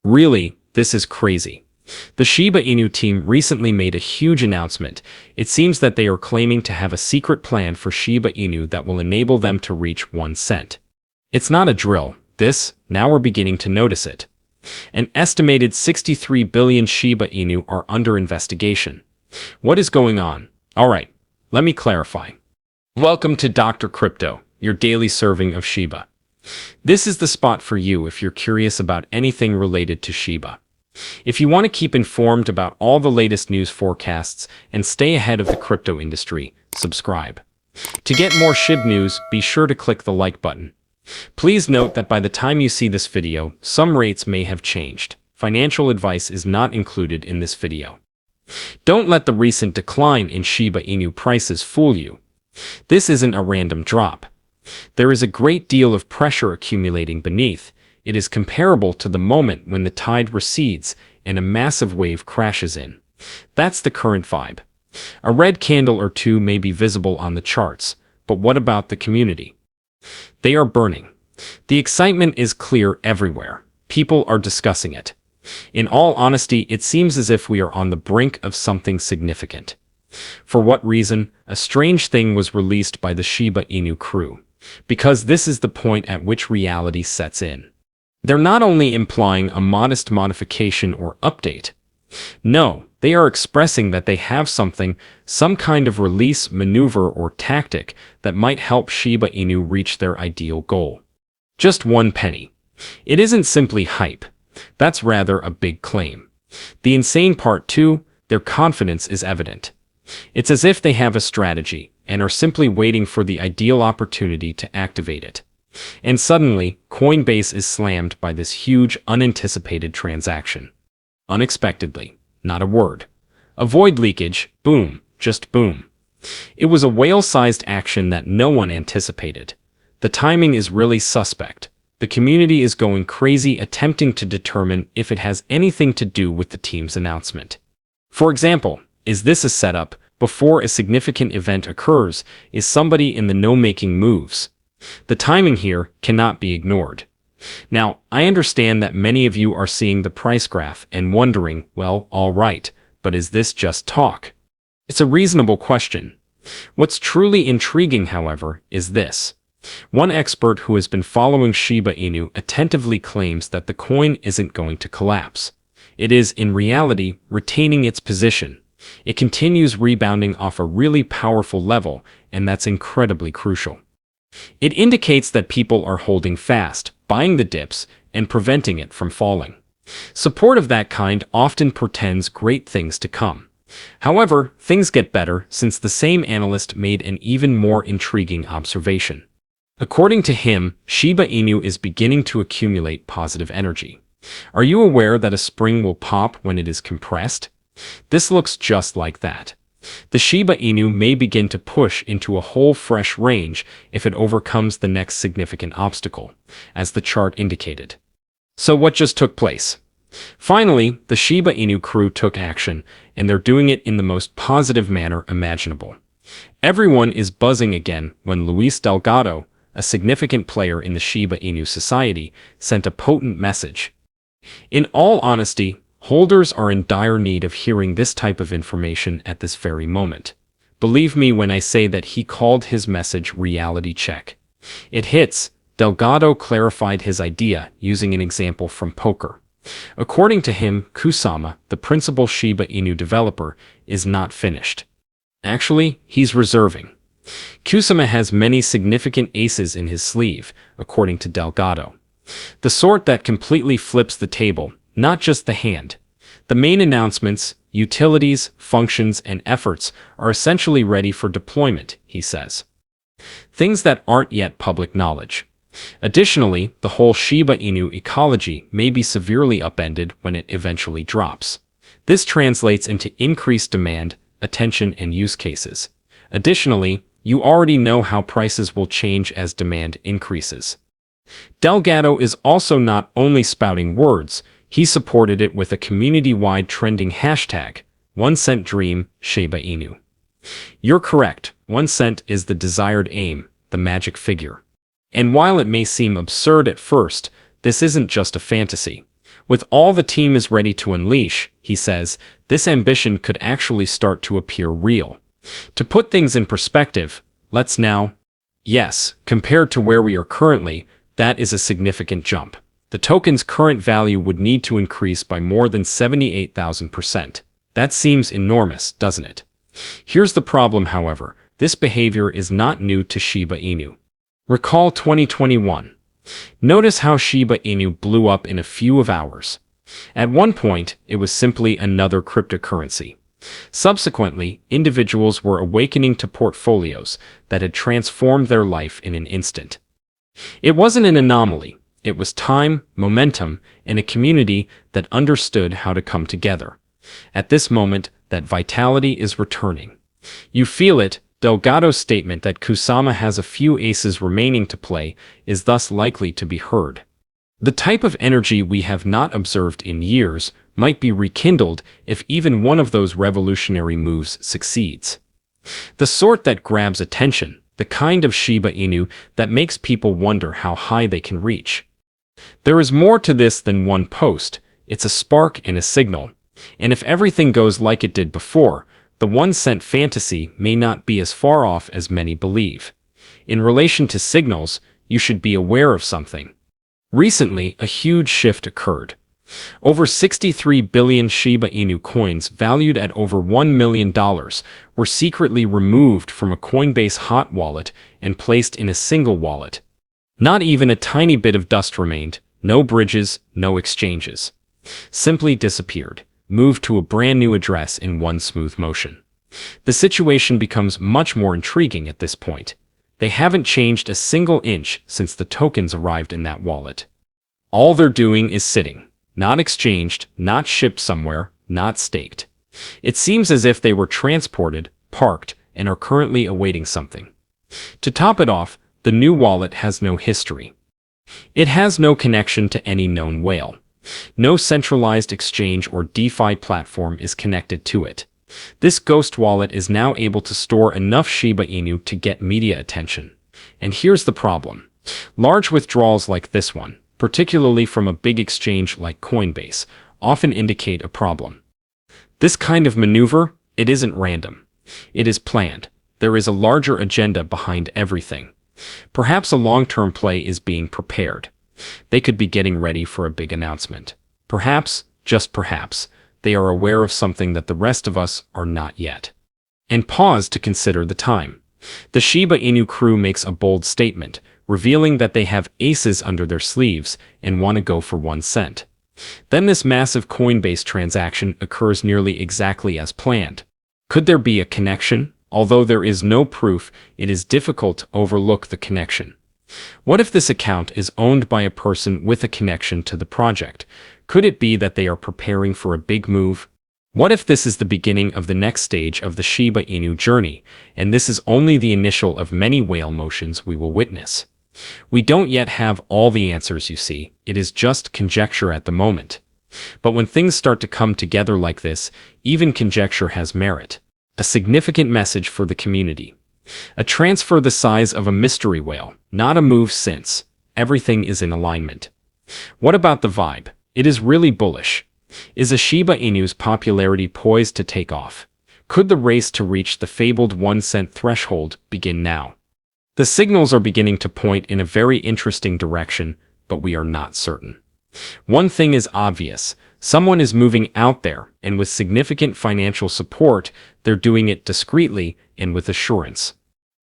Really, this is crazy. The Shiba Inu team recently made a huge announcement. It seems that they are claiming to have a secret plan for Shiba Inu that will enable them to reach 1 cent. It's not a drill. Now we're beginning to notice it. An estimated 63 billion Shiba Inu are under investigation. What is going on? Alright, let me clarify. Welcome to Dr. Crypto, your daily serving of Shiba. This is the spot for you if you're curious about anything related to Shiba. If you want to keep informed about all the latest news forecasts and stay ahead of the crypto industry, subscribe. To get more Shib news, be sure to click the like button. Please note that by the time you see this video, some rates may have changed. Financial advice is not included in this video. Don't let the recent decline in Shiba Inu prices fool you. This isn't a random drop. There is a great deal of pressure accumulating beneath. It is comparable to the moment when the tide recedes and a massive wave crashes in. That's the current vibe. A red candle or two may be visible on the charts, but what about the community? They are burning. The excitement is clear everywhere. People are discussing it. In all honesty, it seems as if we are on the brink of something significant. For what reason? A strange thing was released by the Shiba Inu crew. Because this is the point at which reality sets in. They're not only implying a modest modification or update. No, they are expressing that they have some kind of release maneuver or tactic that might help Shiba Inu reach their ideal goal. Just 1 penny. It isn't simply hype. That's rather a big claim. The insane part too, their confidence is evident. It's as if they have a strategy and are simply waiting for the ideal opportunity to activate it. And suddenly, Coinbase is slammed by this huge, unanticipated transaction. Unexpectedly. Not a word. Avoid leakage. Boom. Just boom. It was a whale-sized action that no one anticipated. The timing is really suspect. The community is going crazy attempting to determine if it has anything to do with the team's announcement. For example, is this a setup? Before a significant event occurs, is somebody in the know making moves? The timing here cannot be ignored. Now, I understand that many of you are seeing the price graph and wondering, well, all right, but is this just talk? It's a reasonable question. What's truly intriguing, however, is this. One expert who has been following Shiba Inu attentively claims that the coin isn't going to collapse. It is, in reality, retaining its position. It continues rebounding off a really powerful level, and that's incredibly crucial. It indicates that people are holding fast, buying the dips, and preventing it from falling. Support of that kind often portends great things to come. However, things get better since the same analyst made an even more intriguing observation. According to him, Shiba Inu is beginning to accumulate positive energy. Are you aware that a spring will pop when it is compressed? This looks just like that. The Shiba Inu may begin to push into a whole fresh range if it overcomes the next significant obstacle, as the chart indicated. So what just took place? Finally, the Shiba Inu crew took action, and they're doing it in the most positive manner imaginable. Everyone is buzzing again when Luis Delgado, a significant player in the Shiba Inu society, sent a potent message. In all honesty, holders are in dire need of hearing this type of information at this very moment. Believe me when I say that he called his message reality check. It hits. Delgado clarified his idea using an example from poker. According to him, Kusama, the principal Shiba Inu developer, is not finished. Actually, he's reserving. Kusama has many significant aces in his sleeve, according to Delgado. The sort that completely flips the table, not just the hand. The main announcements, utilities, functions, and efforts are essentially ready for deployment, he says. Things that aren't yet public knowledge. Additionally, the whole Shiba Inu ecology may be severely upended when it eventually drops. This translates into increased demand, attention, and use cases. Additionally, you already know how prices will change as demand increases. Delgado is also not only spouting words, he supported it with a community-wide trending hashtag, 1 cent dream, Shiba Inu. You're correct, 1 cent is the desired aim, the magic figure. And while it may seem absurd at first, this isn't just a fantasy. With all the team is ready to unleash, he says, this ambition could actually start to appear real. To put things in perspective, let's now... Yes, compared to where we are currently, that is a significant jump. The token's current value would need to increase by more than 78,000%. That seems enormous, doesn't it? Here's the problem, however. This behavior is not new to Shiba Inu. Recall 2021. Notice how Shiba Inu blew up in a few hours. At one point, it was simply another cryptocurrency. Subsequently, individuals were awakening to portfolios that had transformed their life in an instant. It wasn't an anomaly. It was time, momentum, and a community that understood how to come together. At this moment, that vitality is returning. You feel it. Delgado's statement that Kusama has a few aces remaining to play is thus likely to be heard. The type of energy we have not observed in years might be rekindled if even one of those revolutionary moves succeeds. The sort that grabs attention, the kind of Shiba Inu that makes people wonder how high they can reach. There is more to this than one post. It's a spark and a signal. And if everything goes like it did before, the 1 cent fantasy may not be as far off as many believe. In relation to signals, you should be aware of something. Recently, a huge shift occurred. Over 63 billion Shiba Inu coins valued at over $1 million were secretly removed from a Coinbase hot wallet and placed in a single wallet. Not even a tiny bit of dust remained, no bridges, no exchanges. Simply disappeared, moved to a brand new address in one smooth motion. The situation becomes much more intriguing at this point. They haven't changed a single inch since the tokens arrived in that wallet. All they're doing is sitting, not exchanged, not shipped somewhere, not staked. It seems as if they were transported, parked, and are currently awaiting something. To top it off, the new wallet has no history. It has no connection to any known whale. No centralized exchange or DeFi platform is connected to it. This ghost wallet is now able to store enough Shiba Inu to get media attention. And here's the problem. Large withdrawals like this one, particularly from a big exchange like Coinbase, often indicate a problem. This kind of maneuver, it isn't random. It is planned. There is a larger agenda behind everything. Perhaps a long-term play is being prepared. They could be getting ready for a big announcement. Perhaps, just perhaps, they are aware of something that the rest of us are not yet. And pause to consider the time. The Shiba Inu crew makes a bold statement, revealing that they have aces under their sleeves and want to go for 1 cent. Then this massive Coinbase transaction occurs nearly exactly as planned. Could there be a connection? Although there is no proof, it is difficult to overlook the connection. What if this account is owned by a person with a connection to the project? Could it be that they are preparing for a big move? What if this is the beginning of the next stage of the Shiba Inu journey, and this is only the initial of many whale motions we will witness? We don't yet have all the answers, you see. It is just conjecture at the moment. But when things start to come together like this, even conjecture has merit. A significant message for the community. A transfer the size of a mystery whale, not a move since everything is in alignment. What about the vibe? It is really bullish. Is a Shiba Inu's popularity poised to take off? Could the race to reach the fabled 1 cent threshold begin now? The signals are beginning to point in a very interesting direction, but we are not certain. One thing is obvious. Someone is moving out there, and with significant financial support, they're doing it discreetly and with assurance.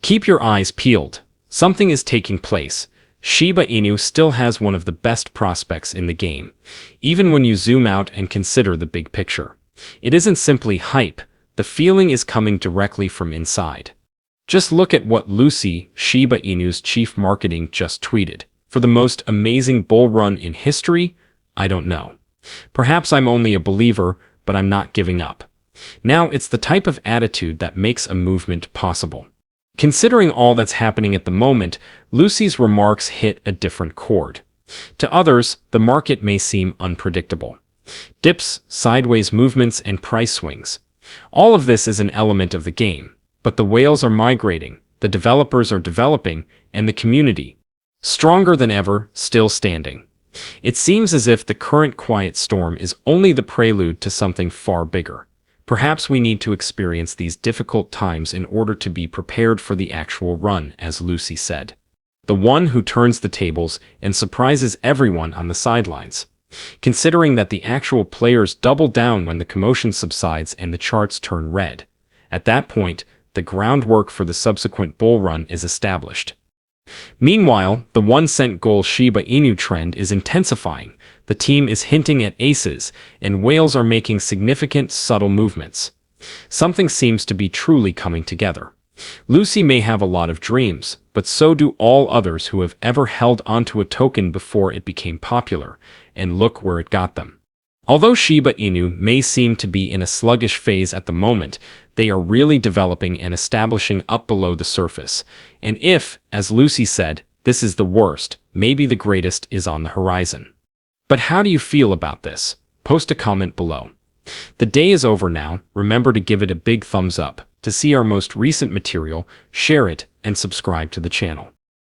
Keep your eyes peeled. Something is taking place. Shiba Inu still has one of the best prospects in the game, even when you zoom out and consider the big picture. It isn't simply hype. The feeling is coming directly from inside. Just look at what Lucy, Shiba Inu's chief marketing, just tweeted. For the most amazing bull run in history? I don't know. Perhaps I'm only a believer, but I'm not giving up. Now, it's the type of attitude that makes a movement possible. Considering all that's happening at the moment, Lucy's remarks hit a different chord. To others, the market may seem unpredictable. Dips, sideways movements, and price swings. All of this is an element of the game. But the whales are migrating, the developers are developing, and the community, stronger than ever, still standing. It seems as if the current quiet storm is only the prelude to something far bigger. Perhaps we need to experience these difficult times in order to be prepared for the actual run, as Lucy said. The one who turns the tables and surprises everyone on the sidelines. Considering that the actual players double down when the commotion subsides and the charts turn red. At that point, the groundwork for the subsequent bull run is established. Meanwhile, the 1-cent gold Shiba Inu trend is intensifying. The team is hinting at aces, and whales are making significant, subtle movements. Something seems to be truly coming together. Lucy may have a lot of dreams, but so do all others who have ever held onto a token before it became popular, and look where it got them. Although Shiba Inu may seem to be in a sluggish phase at the moment, they are really developing and establishing up below the surface. And if, as Lucy said, this is the worst, maybe the greatest is on the horizon. But how do you feel about this? Post a comment below. The day is over now. Remember to give it a big thumbs up. To see our most recent material, share it, and subscribe to the channel.